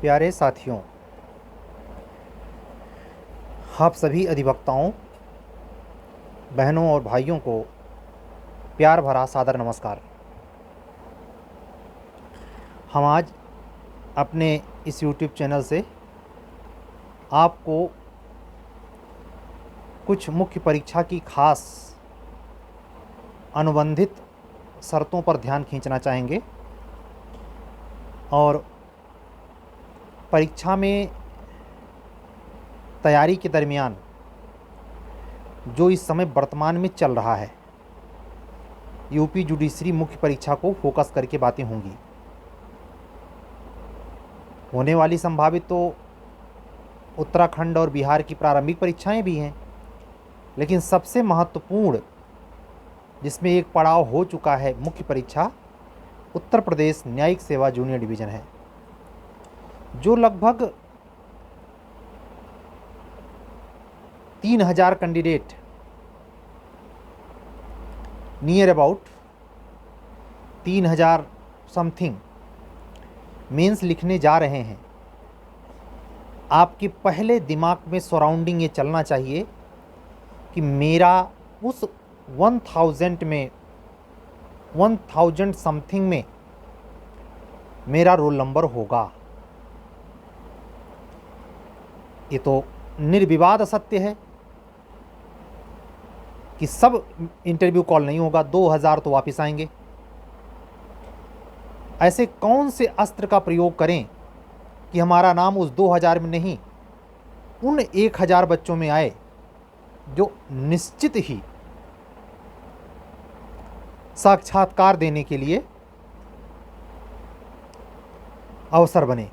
प्यारे साथियों, आप सभी अधिवक्ताओं, बहनों और भाइयों को प्यार भरा सादर नमस्कार। हम आज अपने इस YouTube चैनल से आपको कुछ मुख्य परीक्षा की खास अनुबंधित शर्तों पर ध्यान खींचना चाहेंगे और परीक्षा में तैयारी के दरमियान जो इस समय वर्तमान में चल रहा है, यूपी जुडिशरी मुख्य परीक्षा को फोकस करके बातें होंगी। होने वाली संभावित तो उत्तराखंड और बिहार की प्रारंभिक परीक्षाएं भी हैं, लेकिन सबसे महत्वपूर्ण जिसमें एक पड़ाव हो चुका है मुख्य परीक्षा उत्तर प्रदेश न्यायिक सेवा जूनियर डिवीज़न है, जो लगभग 3000 candidate near about 3000 something mains लिखने जा रहे हैं। आपके पहले दिमाग में सराउंडिंग ये चलना चाहिए कि मेरा उस 1000 समथिंग में मेरा रोल नंबर होगा। ये तो निर्विवाद सत्य है कि सब इंटरव्यू कॉल नहीं होगा, 2000 तो वापस आएंगे। ऐसे कौन से अस्त्र का प्रयोग करें कि हमारा नाम उस 2000 में नहीं, उन 1000 बच्चों में आए जो निश्चित ही साक्षात्कार देने के लिए अवसर बने।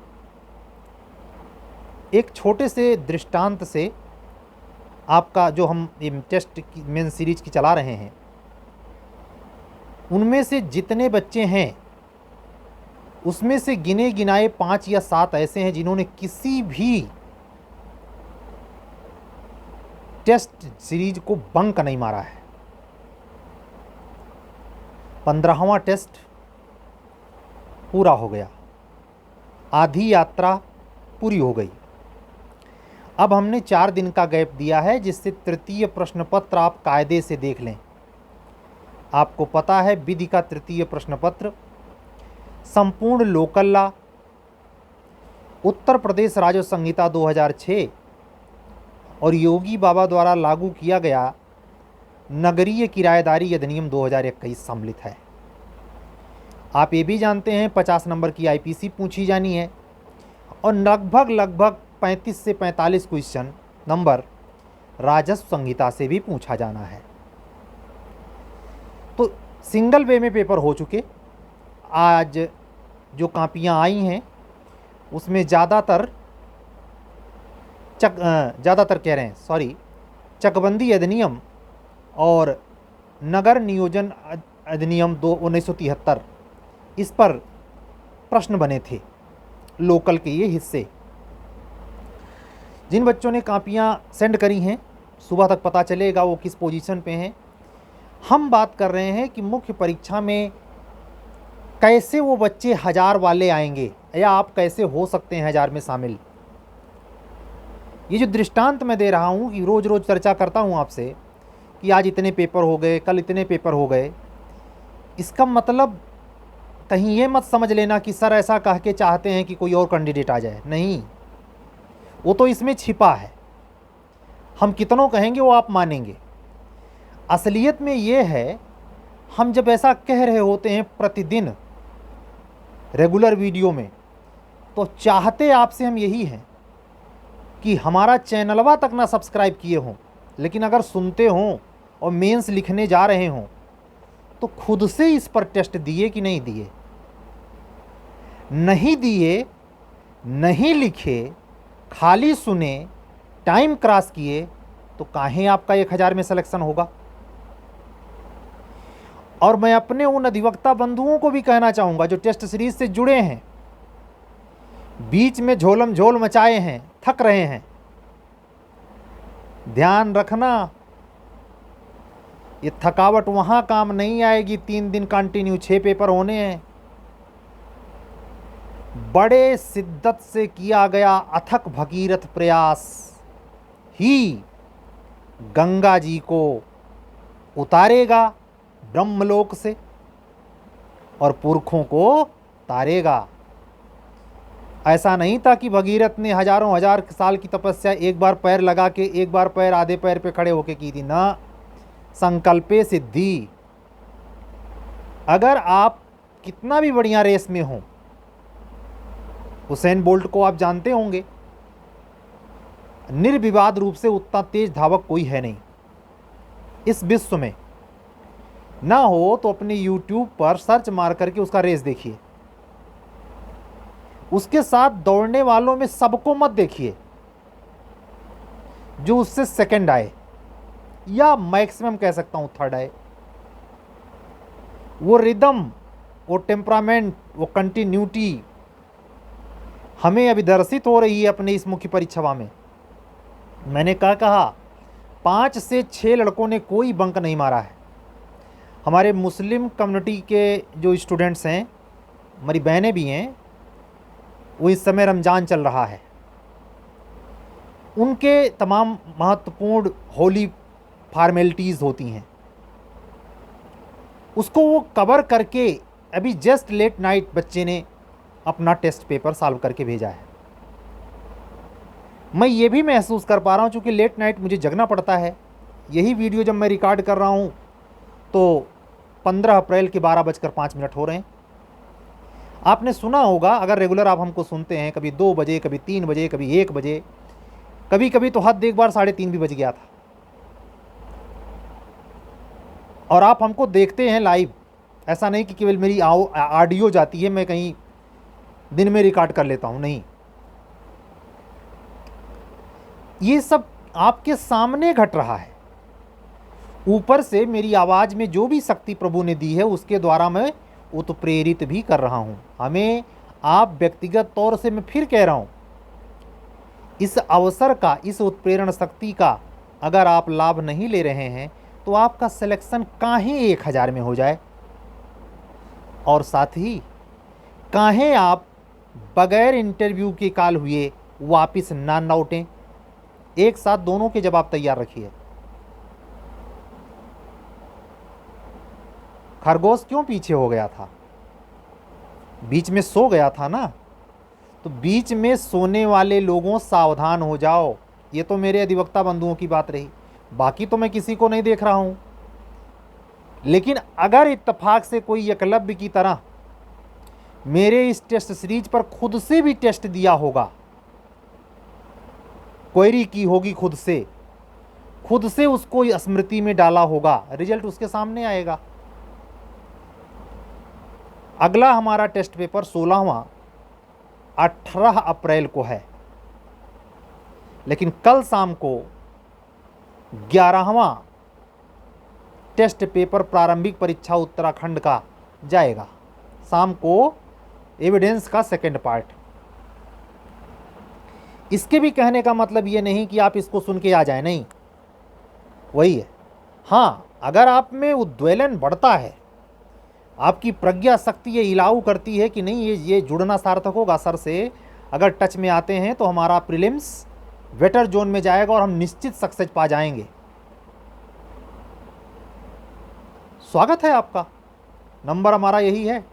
एक छोटे से दृष्टांत से आपका जो हम टेस्ट की मेन सीरीज की चला रहे हैं, उनमें से जितने बच्चे हैं उसमें से गिने गिनाए 5 या 7 ऐसे हैं जिन्होंने किसी भी टेस्ट सीरीज को बंक नहीं मारा है। 15वां टेस्ट पूरा हो गया, आधी यात्रा पूरी हो गई। अब हमने 4 दिन का गैप दिया है, जिससे तृतीय प्रश्न पत्र आप कायदे से देख लें। आपको पता है विधि का तृतीय प्रश्न पत्र संपूर्ण लोकल लॉ, उत्तर प्रदेश राज्य संहिता 2006 और योगी बाबा द्वारा लागू किया गया नगरीय किराएदारी अधिनियम 2021 सम्मिलित है। आप ये भी जानते हैं 50 नंबर की आईपीसी पूछी जानी है और लगभग 35 से 45 क्वेश्चन नंबर राजस्व संहिता से भी पूछा जाना है। तो सिंगल वे में पेपर हो चुके। आज जो कापियाँ आई हैं उसमें ज़्यादातर चकबंदी अधिनियम और नगर नियोजन अधिनियम 1973 इस पर प्रश्न बने थे, लोकल के ये हिस्से। जिन बच्चों ने कापियाँ सेंड करी हैं, सुबह तक पता चलेगा वो किस पोजीशन पे हैं। हम बात कर रहे हैं कि मुख्य परीक्षा में कैसे वो बच्चे 1000 वाले आएंगे या आप कैसे हो सकते हैं 1000 में शामिल। ये जो दृष्टांत मैं दे रहा हूँ कि रोज़ रोज़ चर्चा करता हूँ आपसे कि आज इतने पेपर हो गए, कल इतने पेपर हो गए, इसका मतलब कहीं ये मत समझ लेना कि सर ऐसा कह के चाहते हैं कि कोई और कैंडिडेट आ जाए। नहीं, वो तो इसमें छिपा है। हम कितनों कहेंगे वो आप मानेंगे। असलियत में ये है, हम जब ऐसा कह रहे होते हैं प्रतिदिन रेगुलर वीडियो में, तो चाहते आपसे हम यही हैं कि हमारा चैनलवा तक ना सब्सक्राइब किए हों, लेकिन अगर सुनते हों और मेंस लिखने जा रहे हों तो खुद से इस पर टेस्ट दिए कि नहीं दिए। नहीं दिए, नहीं लिखे, खाली सुने, टाइम क्रॉस किए, तो काहे आपका 1000 में सिलेक्शन होगा। और मैं अपने उन अधिवक्ता बंधुओं को भी कहना चाहूँगा जो टेस्ट सीरीज से जुड़े हैं, बीच में झोलम झोल मचाए हैं, थक रहे हैं, ध्यान रखना ये थकावट वहाँ काम नहीं आएगी। 3 दिन कंटिन्यू 6 पेपर होने हैं। बड़े शिद्दत से किया गया अथक भगीरथ प्रयास ही गंगा जी को उतारेगा ब्रह्मलोक से और पुरखों को तारेगा। ऐसा नहीं था कि भगीरथ ने हजारों हजार साल की तपस्या एक बार पैर लगा के, एक बार पैर आधे पैर पे खड़े होके की थी ना। संकल्पे सिद्धि। अगर आप कितना भी बढ़िया रेस में हो, हुसैन बोल्ट को आप जानते होंगे, निर्विवाद रूप से उतना तेज धावक कोई है नहीं इस विश्व में। ना हो तो अपने YouTube पर सर्च मार करके उसका रेस देखिए। उसके साथ दौड़ने वालों में सबको मत देखिए जो उससे सेकंड आए या मैक्सिमम कह सकता हूं थर्ड आए। वो रिदम, वो टेम्परामेंट, वो कंटिन्यूटी हमें अभी दर्शित हो रही है अपने इस मुख्य परीक्षा में। मैंने कहा 5 से 6 लड़कों ने कोई बंक नहीं मारा है। हमारे मुस्लिम कम्युनिटी के जो स्टूडेंट्स हैं, हमारी बहनें भी हैं, वो इस समय रमज़ान चल रहा है, उनके तमाम महत्वपूर्ण होली फॉर्मेलिटीज़ होती हैं, उसको वो कवर करके अभी जस्ट लेट नाइट बच्चे ने अपना टेस्ट पेपर सॉल्व करके भेजा है। मैं ये भी महसूस कर पा रहा हूँ, चूँकि लेट नाइट मुझे जगना पड़ता है। यही वीडियो जब मैं रिकॉर्ड कर रहा हूँ तो 15 अप्रैल के 12:05 हो रहे हैं। आपने सुना होगा, अगर रेगुलर आप हमको सुनते हैं, कभी 2 बजे, कभी 3 बजे, कभी 1 बजे, कभी कभी तो हद एक बार 3:30 भी बज गया था। और आप हमको देखते हैं लाइव। ऐसा नहीं कि केवल मेरी ऑडियो जाती है, मैं कहीं दिन में रिकॉर्ड कर लेता हूँ, नहीं। ये सब आपके सामने घट रहा है। ऊपर से मेरी आवाज़ में जो भी शक्ति प्रभु ने दी है उसके द्वारा मैं उत्प्रेरित भी कर रहा हूँ। हमें आप व्यक्तिगत तौर से, मैं फिर कह रहा हूँ, इस अवसर का, इस उत्प्रेरण शक्ति का अगर आप लाभ नहीं ले रहे हैं तो आपका सिलेक्शन काहे 1000 में हो जाए, और साथ ही काहे आप बगैर इंटरव्यू के कॉल हुए वापस ना लौटें। एक साथ दोनों के जवाब तैयार रखिए। खरगोश क्यों पीछे हो गया था? बीच में सो गया था ना। तो बीच में सोने वाले लोगों सावधान हो जाओ। ये तो मेरे अधिवक्ता बंधुओं की बात रही, बाकी तो मैं किसी को नहीं देख रहा हूं। लेकिन अगर इत्तेफाक से कोई एकलव्य की तरह मेरे इस टेस्ट सीरीज पर खुद से भी टेस्ट दिया होगा, क्वेरी की होगी, खुद से उसको स्मृति में डाला होगा, रिजल्ट उसके सामने आएगा। अगला हमारा टेस्ट पेपर 16वां 18 अप्रैल को है, लेकिन कल शाम को 11वां टेस्ट पेपर प्रारंभिक परीक्षा उत्तराखंड का जाएगा। शाम को एविडेंस का सेकंड पार्ट। इसके भी कहने का मतलब ये नहीं कि आप इसको सुन के आ जाए, नहीं, वही है। हाँ, अगर आप में उद्वेलन बढ़ता है, आपकी प्रज्ञा शक्ति ये इलाऊ करती है कि नहीं ये जुड़ना सार्थक होगा सर से, अगर टच में आते हैं तो हमारा प्रीलिम्स वेटर जोन में जाएगा और हम निश्चित सक्सेस पा जाएंगे। स्वागत है आपका। नंबर हमारा यही है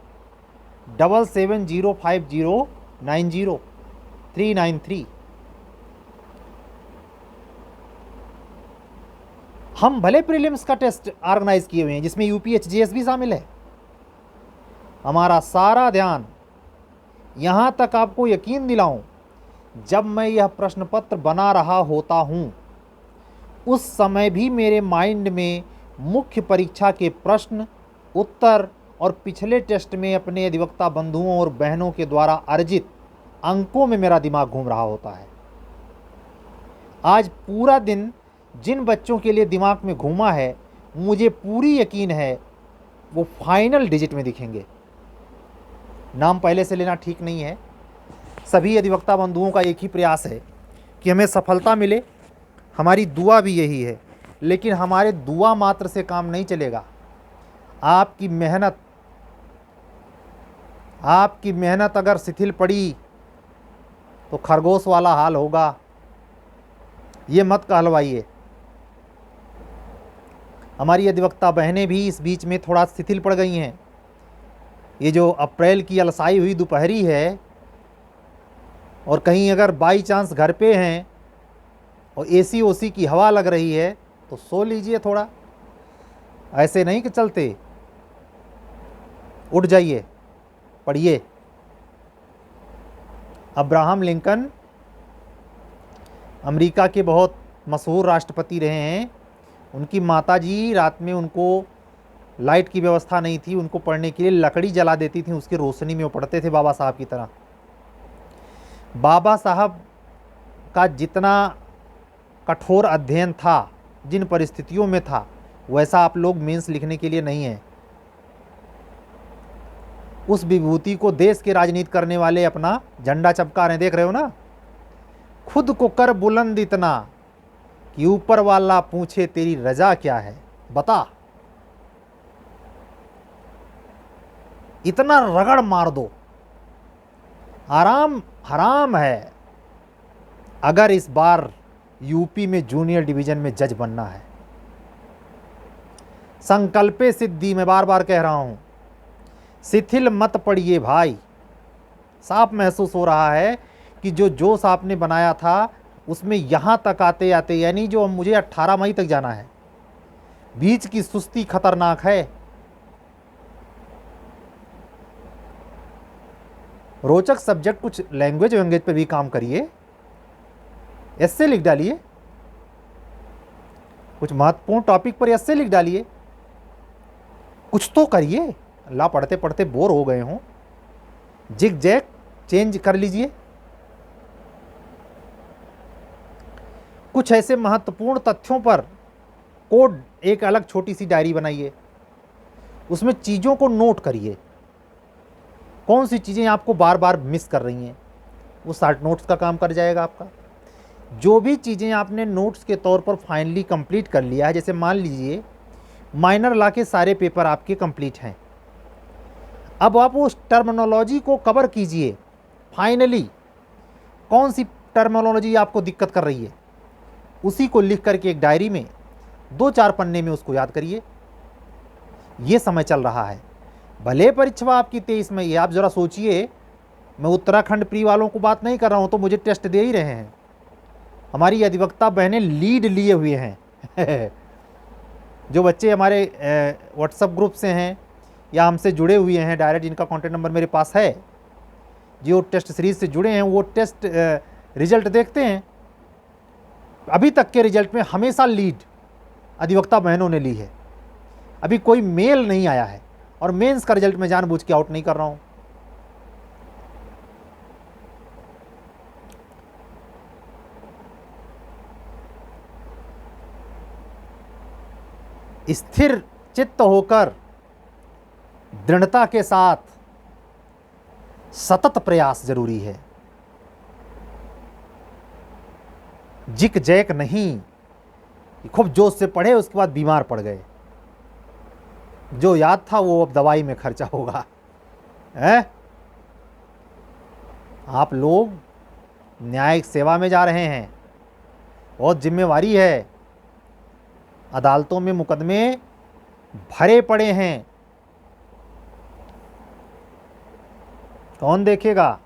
7705090393। हम भले प्रीलिम्स का टेस्ट ऑर्गेनाइज किए हुए हैं जिसमें यूपीएचजीएस भी शामिल है। हमारा सारा ध्यान, यहाँ तक आपको यकीन दिलाऊं, जब मैं यह प्रश्न पत्र बना रहा होता हूँ उस समय भी मेरे माइंड में मुख्य परीक्षा के प्रश्न उत्तर और पिछले टेस्ट में अपने अधिवक्ता बंधुओं और बहनों के द्वारा अर्जित अंकों में मेरा दिमाग घूम रहा होता है। आज पूरा दिन जिन बच्चों के लिए दिमाग में घूमा है, मुझे पूरी यकीन है वो फाइनल डिजिट में दिखेंगे। नाम पहले से लेना ठीक नहीं है। सभी अधिवक्ता बंधुओं का एक ही प्रयास है कि हमें सफलता मिले। हमारी दुआ भी यही है, लेकिन हमारे दुआ मात्र से काम नहीं चलेगा। आपकी मेहनत, आपकी मेहनत अगर शिथिल पड़ी तो खरगोश वाला हाल होगा, ये मत कहलवाइए। हमारी अधिवक्ता बहनें भी इस बीच में थोड़ा शिथिल पड़ गई हैं। ये जो अप्रैल की अलसाई हुई दोपहरी है, और कहीं अगर बाई चांस घर पे हैं और एसी ओसी की हवा लग रही है तो सो लीजिए थोड़ा, ऐसे नहीं कि चलते। उठ जाइए, पढ़िए। अब्राहम लिंकन अमेरिका के बहुत मशहूर राष्ट्रपति रहे हैं। उनकी माताजी रात में उनको लाइट की व्यवस्था नहीं थी, उनको पढ़ने के लिए लकड़ी जला देती थी, उसकी रोशनी में वो पढ़ते थे बाबा साहब की तरह। बाबा साहब का जितना कठोर अध्ययन था, जिन परिस्थितियों में था, वैसा आप लोग मेंस लिखने के लिए नहीं है। उस विभूति को देश के राजनीति करने वाले अपना झंडा चमका रहे हैं, देख रहे हो ना। खुद को कर बुलंद इतना कि ऊपर वाला पूछे तेरी रजा क्या है, बता। इतना रगड़ मार दो, आराम हराम है। अगर इस बार यूपी में जूनियर डिवीजन में जज बनना है, संकल्पे सिद्धि, मैं बार बार कह रहा हूं, शिथिल मत पड़िए भाई। साफ महसूस हो रहा है कि जो जोश आपने बनाया था उसमें यहां तक आते आते, यानी जो मुझे 18 मई तक जाना है, बीच की सुस्ती खतरनाक है। रोचक सब्जेक्ट कुछ लैंग्वेज वैंग्वेज पे भी काम करिए, एस्से लिख डालिए, कुछ महत्वपूर्ण टॉपिक पर एस्से लिख डालिए, कुछ तो करिए। अल्लाह, पढ़ते पढ़ते बोर हो गए हों, जिग जैग चेंज कर लीजिए। कुछ ऐसे महत्वपूर्ण तथ्यों पर कोड, एक अलग छोटी सी डायरी बनाइए, उसमें चीज़ों को नोट करिए, कौन सी चीज़ें आपको बार बार मिस कर रही हैं, वो शार्ट नोट्स का काम कर जाएगा आपका। जो भी चीज़ें आपने नोट्स के तौर पर फाइनली कंप्लीट कर लिया है, जैसे मान लीजिए माइनर लॉ के सारे पेपर आपके कंप्लीट हैं, अब आप उस टर्मिनोलॉजी को कवर कीजिए। फाइनली कौन सी टर्मिनोलॉजी आपको दिक्कत कर रही है, उसी को लिख करके एक डायरी में 2-4 पन्ने में उसको याद करिए। ये समय चल रहा है, भले परीक्षा आपकी 23 में, ये आप ज़रा सोचिए। मैं उत्तराखंड प्री वालों को बात नहीं कर रहा हूँ, तो मुझे टेस्ट दे ही रहे हैं। हमारी अधिवक्ता बहनें लीड लिए हुए हैं जो बच्चे हमारे व्हाट्सएप ग्रुप से हैं या हमसे जुड़े हुए हैं डायरेक्ट, जिनका कॉन्टैक्ट नंबर मेरे पास है, जो टेस्ट सीरीज से जुड़े हैं, वो टेस्ट रिजल्ट देखते हैं। अभी तक के रिजल्ट में हमेशा लीड अधिवक्ता बहनों ने ली है, अभी कोई मेल नहीं आया है। और मेंस का रिजल्ट मैं जानबूझ के आउट नहीं कर रहा हूं। स्थिर चित्त होकर दृढ़ता के साथ सतत प्रयास जरूरी है, जिक जैक नहीं। खूब जोश से पढ़े, उसके बाद बीमार पड़ गए, जो याद था वो अब दवाई में खर्चा होगा। हैं? आप लोग न्यायिक सेवा में जा रहे हैं, बहुत जिम्मेवारी है। अदालतों में मुकदमे भरे पड़े हैं, कौन देखेगा?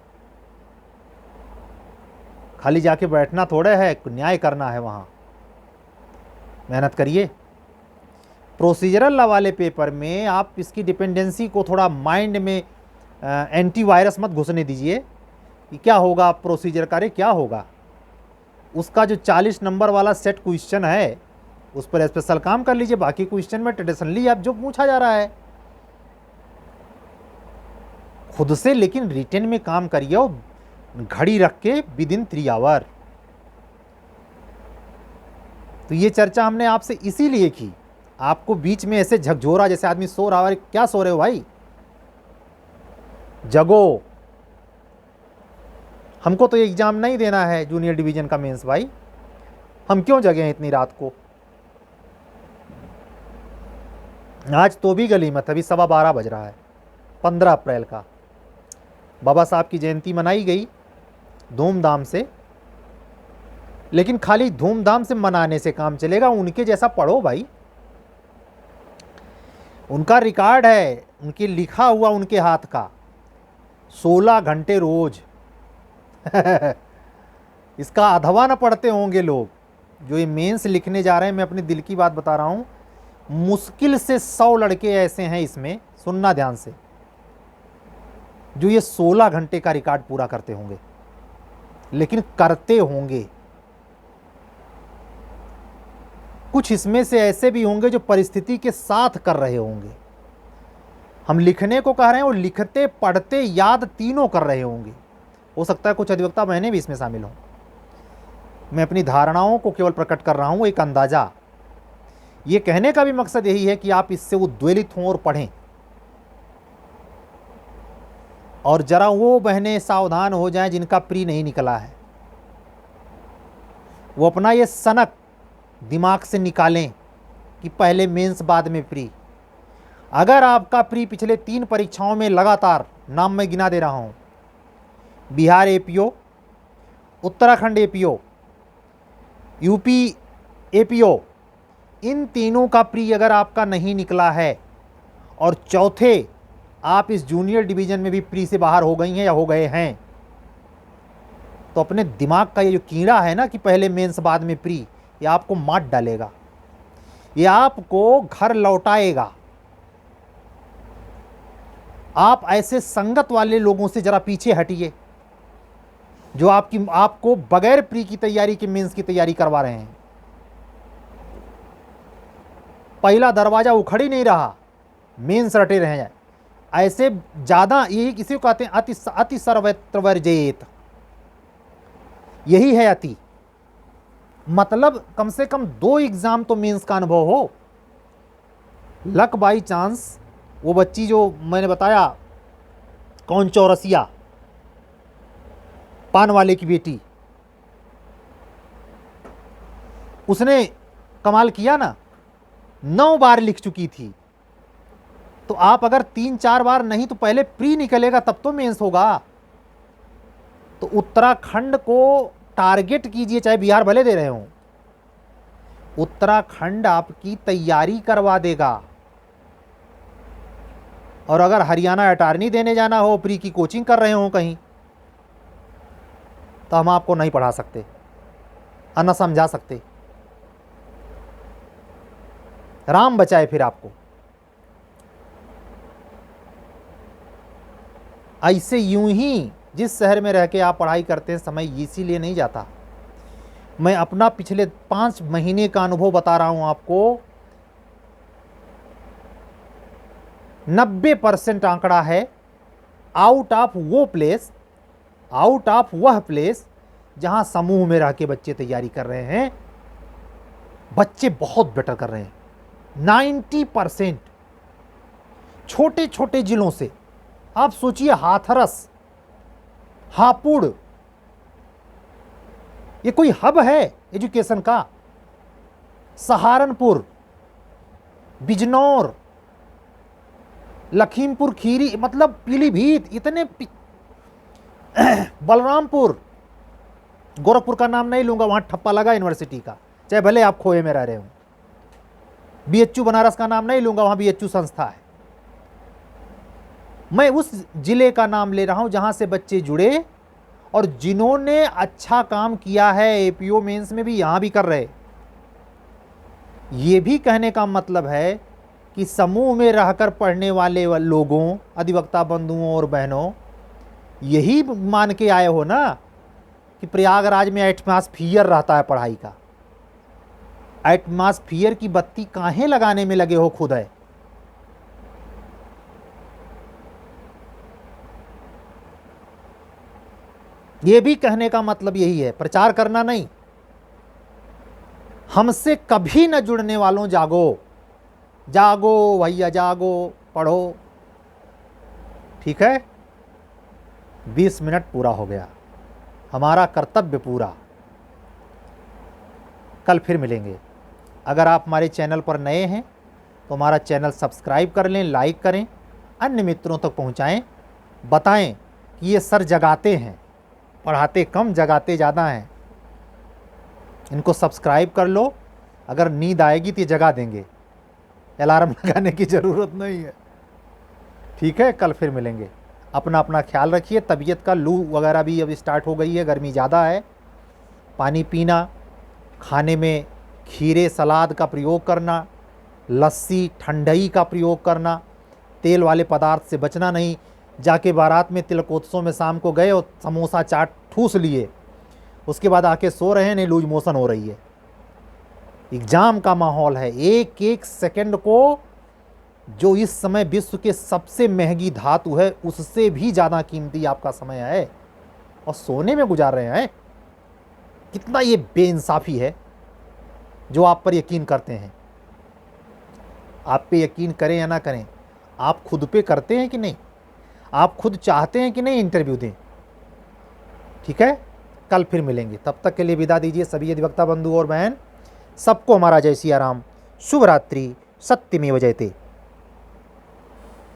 खाली जाके बैठना थोड़े है, न्याय करना है वहाँ। मेहनत करिए। प्रोसीजरल लॉ वाले पेपर में आप इसकी डिपेंडेंसी को थोड़ा माइंड में एंटीवायरस मत घुसने दीजिए कि क्या होगा प्रोसीजर कार्य, क्या होगा। उसका जो 40 नंबर वाला सेट क्वेश्चन है उस पर स्पेशल काम कर लीजिए, बाकी क्वेश्चन में ट्रेडिशनली आप जो पूछा जा रहा है खुद से, लेकिन रिटेन में काम करिए और घड़ी रख के विदिन 3 आवर। तो ये चर्चा हमने आपसे इसीलिए की, आपको बीच में ऐसे झकझोरा जैसे आदमी सो रहा है, क्या सो रहे हो भाई, जगो। हमको तो एग्जाम नहीं देना है जूनियर डिवीजन का मेंस भाई, हम क्यों जगे हैं इतनी रात को। आज तो भी गली मत, अभी 12:15 बज रहा है, 15 अप्रैल का। बाबा साहब की जयंती मनाई गई धूमधाम से, लेकिन खाली धूमधाम से मनाने से काम चलेगा? उनके जैसा पढ़ो भाई, उनका रिकॉर्ड है, उनके लिखा हुआ उनके हाथ का 16 घंटे रोज इसका अथवा न पढ़ते होंगे लोग जो ये मेंस लिखने जा रहे हैं। मैं अपने दिल की बात बता रहा हूँ, मुश्किल से 100 लड़के ऐसे हैं इसमें, सुनना ध्यान से, जो ये 16 घंटे का रिकॉर्ड पूरा करते होंगे, लेकिन करते होंगे। कुछ इसमें से ऐसे भी होंगे जो परिस्थिति के साथ कर रहे होंगे। हम लिखने को कह रहे हैं, वो लिखते पढ़ते याद तीनों कर रहे होंगे। हो सकता है कुछ अधिवक्ता बहनें भी इसमें शामिल हों। मैं अपनी धारणाओं को केवल प्रकट कर रहा हूं, एक अंदाजा। ये कहने का भी मकसद यही है कि आप इससे उद्वेलित हों और पढ़ें, और जरा वो बहनें सावधान हो जाएं जिनका प्री नहीं निकला है। वो अपना ये सनक दिमाग से निकालें कि पहले मेंस बाद में प्री। अगर आपका प्री पिछले 3 परीक्षाओं में लगातार, नाम मैं गिना दे रहा हूं, Bihar APO, Uttarakhand APO, UP APO, इन तीनों का प्री अगर आपका नहीं निकला है, और चौथे आप इस जूनियर डिवीज़न में भी प्री से बाहर हो गई हैं या हो गए हैं, तो अपने दिमाग का ये जो कीड़ा है ना कि पहले मेंस बाद में प्री, ये आपको मार डालेगा, ये आपको घर लौटाएगा। आप ऐसे संगत वाले लोगों से जरा पीछे हटिए जो आपको बगैर प्री की तैयारी के मेंस की तैयारी करवा रहे हैं। पहला दरवाजा उखड़ ही नहीं रहा, मेंस रटे रह जाए। ऐसे ज़्यादा, यही किसी को कहते हैं अति सर्वत्र वर्जेत, यही है अति। मतलब कम से कम 2 एग्जाम तो मेंस का अनुभव हो। लक बाई चांस वो बच्ची जो मैंने बताया, कौन, चौरसिया, पान वाले की बेटी, उसने कमाल किया ना, 9 बार लिख चुकी थी। तो आप अगर 3-4 बार नहीं तो पहले प्री निकलेगा तब तो मेंस होगा। तो उत्तराखंड को टारगेट कीजिए, चाहे बिहार भले दे रहे हो, उत्तराखंड आपकी तैयारी करवा देगा। और अगर हरियाणा अटॉर्नी देने जाना हो, प्री की कोचिंग कर रहे हो कहीं, तो हम आपको नहीं पढ़ा सकते और न समझा सकते। राम बचाए फिर आपको। ऐसे यूं ही जिस शहर में रह के आप पढ़ाई करते हैं, समय इसीलिए नहीं जाता। मैं अपना पिछले 5 महीने का अनुभव बता रहा हूं आपको। 90% आंकड़ा है आउट ऑफ वह प्लेस जहां समूह में रह के बच्चे तैयारी कर रहे हैं, बच्चे बहुत बेटर कर रहे हैं। 90% छोटे छोटे जिलों से। आप सोचिए, हाथरस, हापुड़, ये कोई हब है एजुकेशन का? सहारनपुर, बिजनौर, लखीमपुर खीरी, मतलब पीलीभीत, इतने बलरामपुर, गोरखपुर का नाम नहीं लूंगा, वहां ठप्पा लगा यूनिवर्सिटी का, चाहे भले आप खोए में रह रहे हो। बीएचयू बनारस का नाम नहीं लूंगा, वहां बीएचयू संस्था है। मैं उस जिले का नाम ले रहा हूं जहां से बच्चे जुड़े और जिन्होंने अच्छा काम किया है एपीओ मेंस में भी, यहां भी कर रहे। ये भी कहने का मतलब है कि समूह में रहकर पढ़ने वाले लोगों, अधिवक्ता बंधुओं और बहनों, यही मान के आए हो ना कि प्रयागराज में एटमॉस्फियर रहता है पढ़ाई का। एटमॉस्फियर की बत्ती काहे लगाने में लगे हो खुद है। ये भी कहने का मतलब यही है, प्रचार करना नहीं। हमसे कभी न जुड़ने वालों, जागो जागो भैया, जागो, पढ़ो। ठीक है, 20 मिनट पूरा हो गया, हमारा कर्तव्य पूरा। कल फिर मिलेंगे। अगर आप हमारे चैनल पर नए हैं तो हमारा चैनल सब्सक्राइब कर लें, लाइक करें, अन्य मित्रों तक पहुंचाएं, बताएं कि ये सर जगाते हैं, पढ़ाते कम जगाते ज़्यादा हैं। इनको सब्सक्राइब कर लो, अगर नींद आएगी तो ये जगा देंगे, अलार्म लगाने की ज़रूरत नहीं है। ठीक है, कल फिर मिलेंगे। अपना अपना ख्याल रखिए। तबीयत का लू वगैरह भी अब स्टार्ट हो गई है, गर्मी ज़्यादा है। पानी पीना, खाने में खीरे सलाद का प्रयोग करना, लस्सी ठंडई का प्रयोग करना, तेल वाले पदार्थ से बचना नहीं। जाके बारात में तिलकोत्सव में शाम को गए और समोसा चाट ठूस लिए, उसके बाद आके सो रहे हैं, नहीं लूज मोशन हो रही है। एग्ज़ाम का माहौल है, एक एक सेकंड को जो इस समय विश्व के सबसे महंगी धातु है उससे भी ज़्यादा कीमती आपका समय है और सोने में गुजार रहे हैं। कितना ये बेइंसाफ़ी है जो आप पर यकीन करते हैं। आप पे यकीन करें या ना करें, आप खुद पे करते हैं कि नहीं? आप खुद चाहते हैं कि नहीं इंटरव्यू दें? ठीक है, कल फिर मिलेंगे। तब तक के लिए विदा दीजिए सभी अधिवक्ता बंधु और बहन। सबको हमारा जय सिया राम। शुभ रात्रि। सत्यमेव जयते।